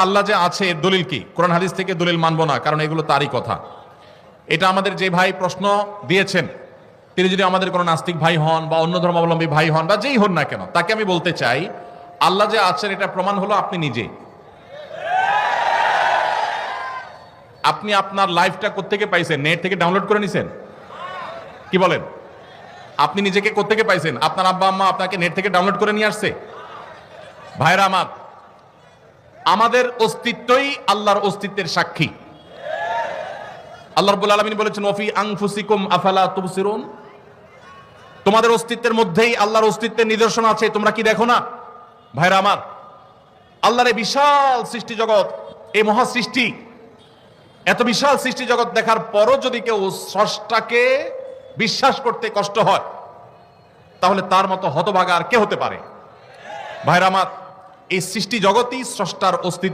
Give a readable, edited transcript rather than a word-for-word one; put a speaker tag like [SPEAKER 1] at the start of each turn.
[SPEAKER 1] আল্লাহ যে আছে এর দলিল কি? কোরআন হাদিস থেকে দলিল মানবো না, কারণ এগুলো তারই কথা। এটা আমাদের যে ভাই প্রশ্ন দিয়েছেন, তিনি যদি আমাদের কোনো নাস্তিক ভাই হন বা অন্য ধর্মাবলম্বী ভাই হন বা যেই হন না কেন, তাকে আমি বলতে চাই, আল্লাহ যে আছেন এটা প্রমাণ হলো আপনি নিজে। আপনি আপনার লাইফটা কোত্থেকে পাইছেন? নেট থেকে ডাউনলোড করে নিছেন? কি বলেন? আপনি নিজেকে কোত্থেকে পাইছেন? আপনার আব্বা আম্মা আপনাকে নেট থেকে ডাউনলোড করে নিয়ে আসছে? ভাইরা আমার, আমাদের অস্তিত্বই আল্লাহর অস্তিত্বের সাক্ষী। আল্লাহ রাব্বুল আলামিন বলেছেন, ওয়াফি আনফুসিকুম আফালা তুবসিরুন, তোমাদের অস্তিত্বের মধ্যেই আল্লাহর অস্তিত্বের নিদর্শন আছে, তোমরা কি দেখো না? ভাইরা আমার, আল্লাহর এই বিশাল সৃষ্টি জগৎ, এই মহা সৃষ্টি, এত বিশাল সৃষ্টি জগৎ দেখার পরও যদি কেউ স্রষ্টাকে বিশ্বাস করতে কষ্ট হয়, তাহলে তার মতো হতভাগা আর কে হতে পারে? ভাইরা আমার, এই সৃষ্টি জগৎই স্রষ্টার অস্তিত্ব।